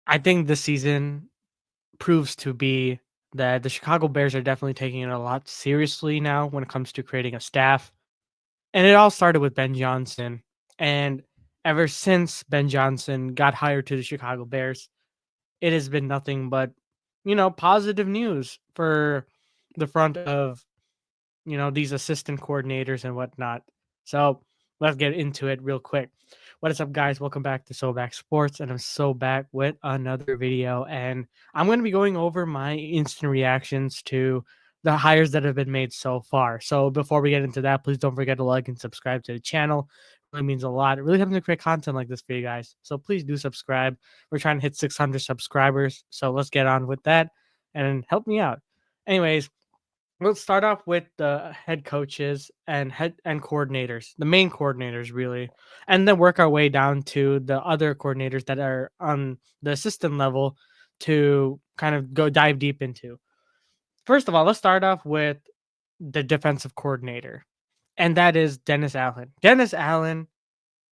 I think this season proves to be that the Chicago Bears are definitely taking it a lot seriously now when it comes to creating a staff. And it all started with Ben Johnson. And ever since Ben Johnson got hired to the Chicago Bears, it has been nothing but, positive news for the front of these assistant coordinators and whatnot. So let's get into it real quick. What is up, guys? Welcome back to SoBackSports, and I'm so back with another video. And I'm going to be going over my instant reactions to the hires that have been made so far. So before we get into that, please don't forget to like and subscribe to the channel. It really means a lot. It really helps me create content like this for you guys. So please do subscribe. We're trying to hit 600 subscribers. So let's get on with that and help me out. Anyways, let's start off with the head coaches and head coordinators, the main coordinators really, and then work our way down to the other coordinators that are on the assistant level to kind of go dive deep into. First of all, let's start off with the defensive coordinator, and that is Dennis Allen. Dennis Allen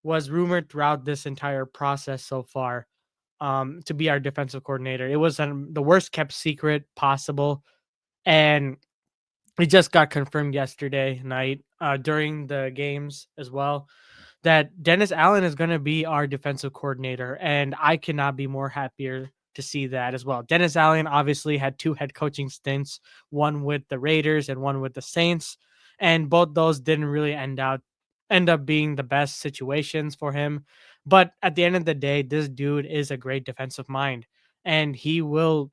was rumored throughout this entire process so far to be our defensive coordinator. It was the worst kept secret possible, and it just got confirmed yesterday night during the games as well that Dennis Allen is going to be our defensive coordinator, and I cannot be more happier to see that as well. Dennis Allen obviously had two head coaching stints, one with the Raiders and one with the Saints, and both those didn't really end up being the best situations for him. But at the end of the day, this dude is a great defensive mind, and he will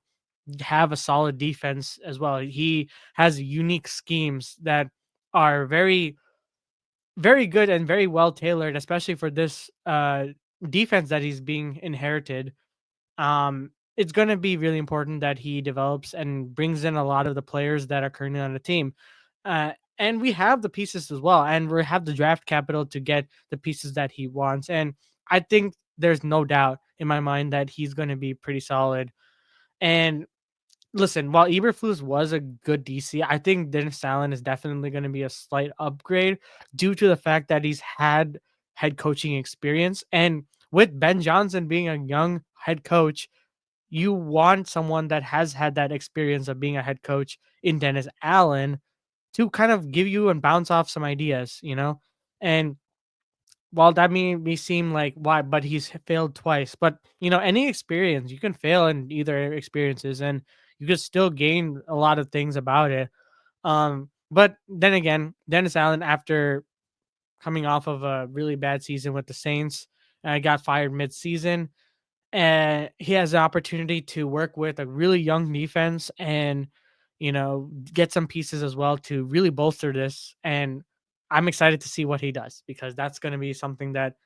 have a solid defense as well. He has unique schemes that are very, very good and very well tailored, especially for this defense that he's being inherited. It's going to be really important that he develops and brings in a lot of the players that are currently on the team. And we have the pieces as well, and we have the draft capital to get the pieces that he wants. And I think there's no doubt in my mind that he's going to be pretty solid. And listen, while Eberflus was a good DC, I think Dennis Allen is definitely going to be a slight upgrade due to the fact that he's had head coaching experience. And with Ben Johnson being a young head coach, you want someone that has had that experience of being a head coach in Dennis Allen to kind of give you and bounce off some ideas. And while that may seem like why, but he's failed twice. But any experience you can fail in either experiences, and you could still gain a lot of things about it. But then again, Dennis Allen, after coming off of a really bad season with the Saints, got fired mid-season, and he has the opportunity to work with a really young defense and get some pieces as well to really bolster this. And I'm excited to see what he does, because that's going to be something that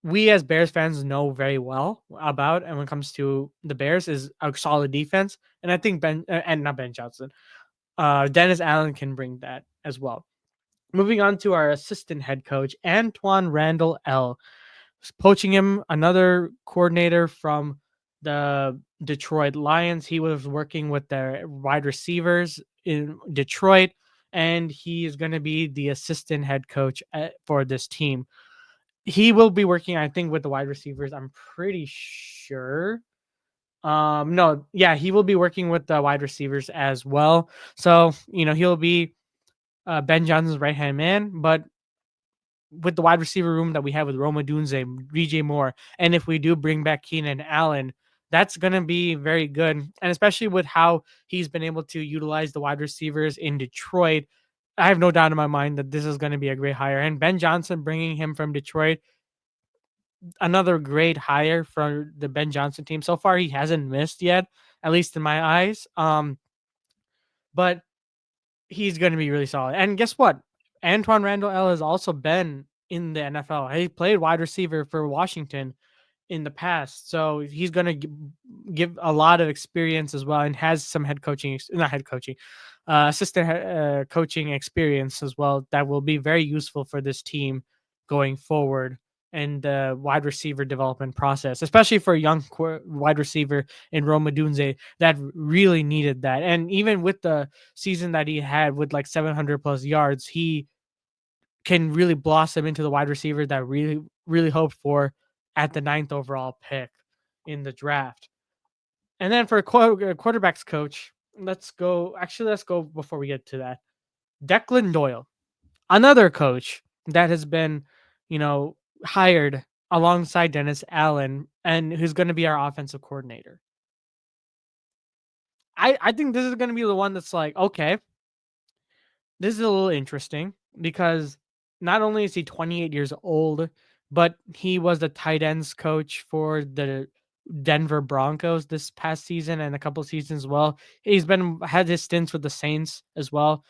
we as Bears fans know very well about. And when it comes to the Bears, is a solid defense. And I think not Ben Johnson, Dennis Allen can bring that as well. Moving on to our assistant head coach, Antoine Randall L. Poaching him, another coordinator from the Detroit Lions. He was working with the wide receivers in Detroit, and he is going to be the assistant head coach for this team. He will be working, I think, with the wide receivers. I'm pretty sure. No, yeah, he will be working with the wide receivers as well. So, he'll be Ben Johnson's right hand man, but with the wide receiver room that we have with Roma Dunze, DJ Moore, and if we do bring back Keenan Allen, that's going to be very good. And especially with how he's been able to utilize the wide receivers in Detroit, I have no doubt in my mind that this is going to be a great hire. And Ben Johnson, bringing him from Detroit, another great hire for the Ben Johnson team. So far, he hasn't missed yet, at least in my eyes. But he's going to be really solid. And guess what? Antoine Randall L has also been in the NFL. He played wide receiver for Washington in the past, so he's going to give a lot of experience as well, and has some assistant coaching experience as well that will be very useful for this team going forward and the wide receiver development process, especially for a young wide receiver in Roma Dunze that really needed that. And even with the season that he had with like 700 plus yards, he can really blossom into the wide receiver that really, really hoped for at the ninth overall pick. in the draft. And then for quarterbacks coach, let's go. Actually, let's go before we get to that. Declan Doyle, another coach that has been, you know, hired alongside Dennis Allen and who's going to be our offensive coordinator. I think this is going to be the one that's like, okay, this is a little interesting because not only is he 28 years old, but he was the tight ends coach for the Denver Broncos this past season and a couple seasons as well. He's been had his stints with the Saints as well.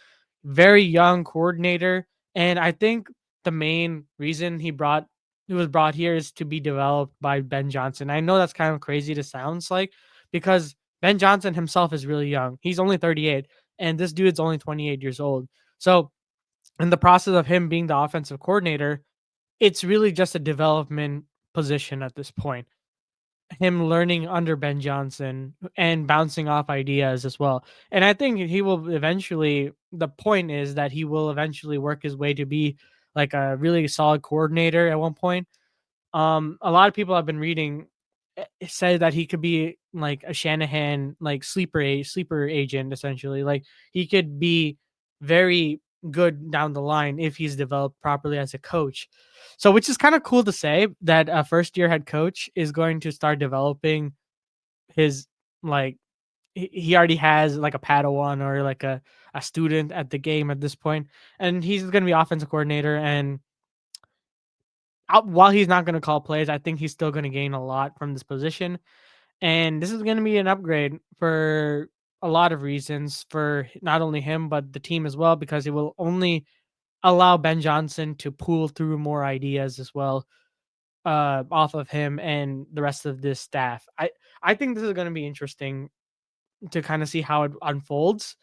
Very young coordinator, and I think the main reason he was brought here is to be developed by Ben Johnson. I know that's kind of crazy to sounds like because Ben Johnson himself is really young. He's only 38 and this dude's only 28 years old. So, in the process of him being the offensive coordinator, it's really just a development position at this point. Him learning under Ben Johnson and bouncing off ideas as well. And I think he will eventually, the point is that he will eventually work his way to be like a really solid coordinator at one point. A lot of people I've been reading say that he could be like a Shanahan like sleeper agent essentially. Like he could be very good down the line if he's developed properly as a coach. So which is kind of cool to say that a first year head coach is going to start developing his like he already has like a Padawan or like a student at the game at this point, and he's going to be offensive coordinator and while he's not going to call plays, I think he's still going to gain a lot from this position. And this is going to be an upgrade for a lot of reasons for not only him, but the team as well, because it will only allow Ben Johnson to pull through more ideas as well off of him and the rest of this staff. I think this is going to be interesting to kind of see how it unfolds.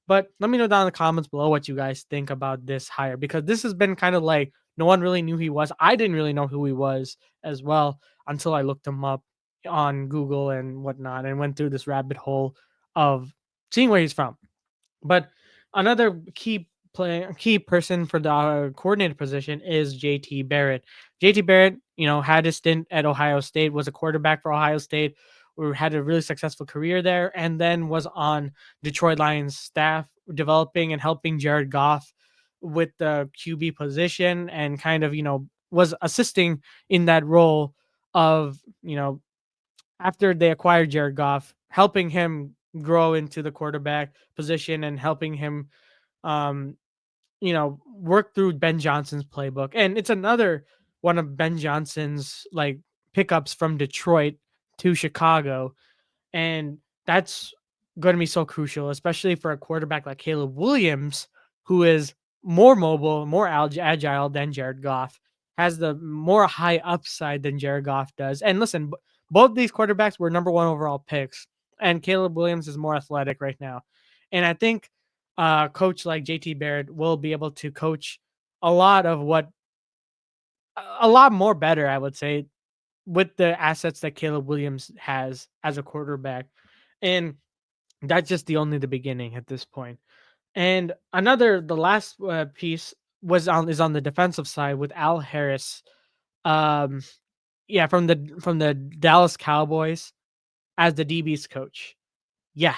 But let me know down in the comments below what you guys think about this hire because this has been kind of like no one really knew who he was. I didn't really know who he was as well until I looked him up on Google and whatnot and went through this rabbit hole of seeing where he's from. But another key person for the coordinator position is JT Barrett. JT Barrett, had his stint at Ohio State, was a quarterback for Ohio State, who had a really successful career there, and then was on Detroit Lions staff, developing and helping Jared Goff with the QB position, and kind of was assisting in that role of after they acquired Jared Goff, helping him grow into the quarterback position and helping him, um, work through Ben Johnson's playbook. And it's another one of Ben Johnson's like pickups from Detroit to Chicago. And that's going to be so crucial, especially for a quarterback like Caleb Williams, who is more mobile, more agile than Jared Goff, has the more high upside than Jared Goff does. And listen, both these quarterbacks were number one overall picks, and Caleb Williams is more athletic right now. And I think coach like JT Barrett will be able to coach a lot of a lot more better, I would say, with the assets that Caleb Williams has as a quarterback. And that's just the beginning at this point. And the last piece is on the defensive side with Al Harris. Um, yeah, from the Dallas Cowboys as the DB's coach. Yeah,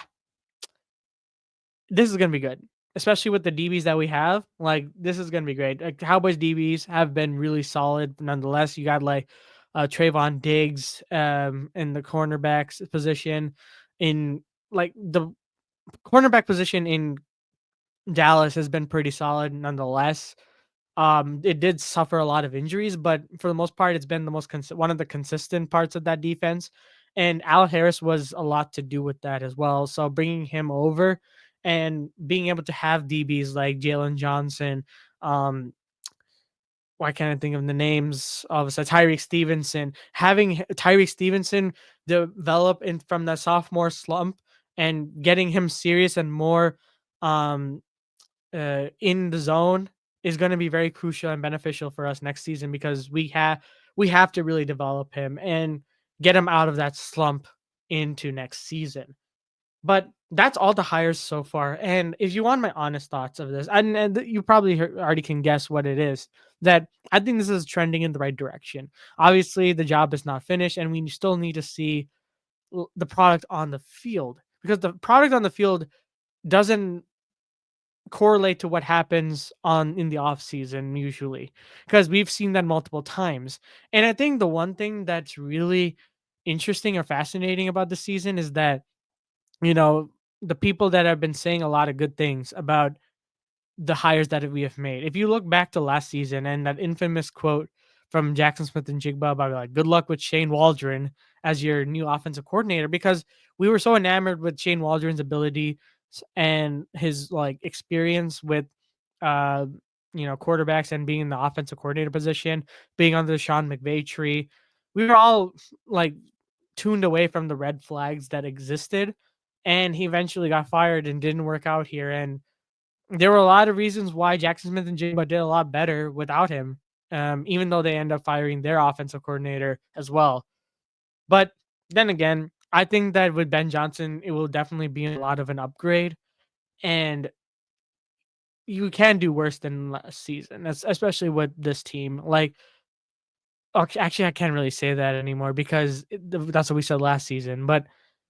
this is gonna be good, especially with the DBs that we have. Like this is gonna be great. Like, Cowboys DBs have been really solid. Nonetheless, you got like Trayvon Diggs in the cornerbacks position, in like the cornerback position in Dallas has been pretty solid. Nonetheless, it did suffer a lot of injuries, but for the most part, it's been the one of the consistent parts of that defense. And Al Harris was a lot to do with that as well. So bringing him over and being able to have DBs like Jalen Johnson, um, why can't I think of the names of Tyreek Stevenson? Having Tyreek Stevenson develop from that sophomore slump and getting him serious and more um, in the zone is going to be very crucial and beneficial for us next season because we have to really develop him and get him out of that slump into next season. But that's all the hires so far. And if you want my honest thoughts of this, and you probably already can guess what it is. that I think this is trending in the right direction. Obviously, the job is not finished, and we still need to see the product on the field, because the product on the field doesn't correlate to what happens on in the off season usually, because we've seen that multiple times. And I think the one thing that's really interesting or fascinating about the season is that, you know, the people that have been saying a lot of good things about the hires that we have made. If you look back to last season and that infamous quote from Jackson Smith and Jigba about like good luck with Shane Waldron as your new offensive coordinator, because we were so enamored with Shane Waldron's ability and his like experience with uh quarterbacks and being in the offensive coordinator position, being under the Sean McVay tree. We were all like tuned away from the red flags that existed, and he eventually got fired and didn't work out here. And there were a lot of reasons why Jackson Smith and Jigba did a lot better without him, even though they end up firing their offensive coordinator as well. But then again, I think that with Ben Johnson, it will definitely be a lot of an upgrade, and you can do worse than last season, especially with this team. Like, actually, I can't really say that anymore because that's what we said last season. But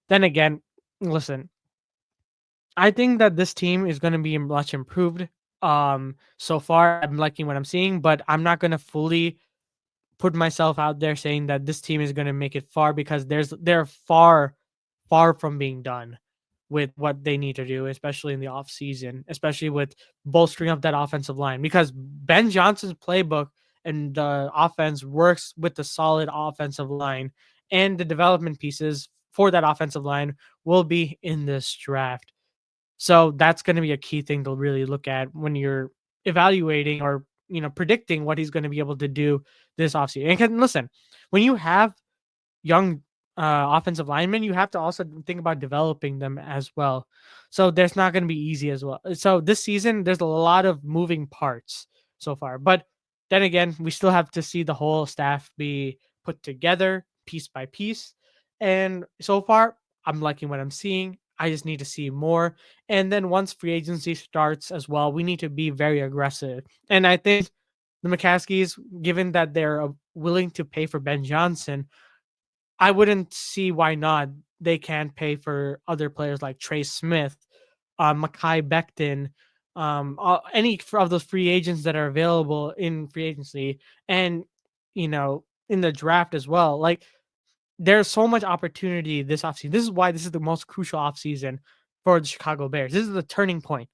then again, listen, I think that this team is going to be much improved. So far, I'm liking what I'm seeing, but I'm not going to fully put myself out there saying that this team is going to make it far, because they're far from being done with what they need to do, especially in the off season, especially with bolstering up that offensive line, because Ben Johnson's playbook and the offense works with the solid offensive line, and the development pieces for that offensive line will be in this draft. So that's going to be a key thing to really look at when you're evaluating or predicting what he's going to be able to do this offseason. And listen, when you have young offensive linemen, you have to also think about developing them as well. So there's not going to be easy as well. So this season, there's a lot of moving parts so far. But then again, we still have to see the whole staff be put together piece by piece. And so far, I'm liking what I'm seeing. I just need to see more. And then once free agency starts as well, we need to be very aggressive. And I think the McCaskies, given that they're willing to pay for Ben Johnson, I wouldn't see why not. They can pay for other players like Trey Smith, Makai Becton, any of those free agents that are available in free agency, and in the draft as well. Like, there's so much opportunity this offseason. This is why this is the most crucial offseason for the Chicago Bears. This is the turning point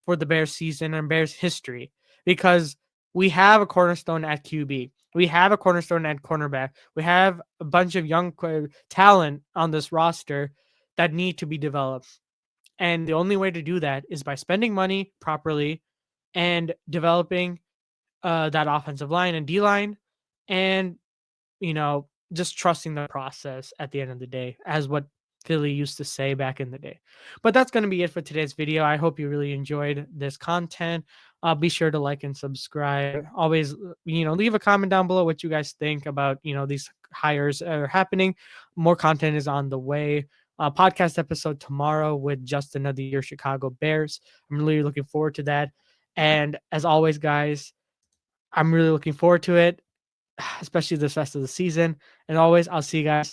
for the Bears season and Bears history, because we have a cornerstone at QB. We have a cornerstone at cornerback. We have a bunch of young talent on this roster that need to be developed. And the only way to do that is by spending money properly and developing that offensive line and D line, and just trusting the process at the end of the day, as what Philly used to say back in the day. But that's going to be it for today's video. I hope you really enjoyed this content. Be sure to like and subscribe. Always, leave a comment down below what you guys think about, these hires that are happening. More content is on the way. Podcast episode tomorrow with just another year Chicago Bears. I'm really looking forward to that. And as always, guys, I'm really looking forward to it, especially this rest of the season. And always, I'll see you guys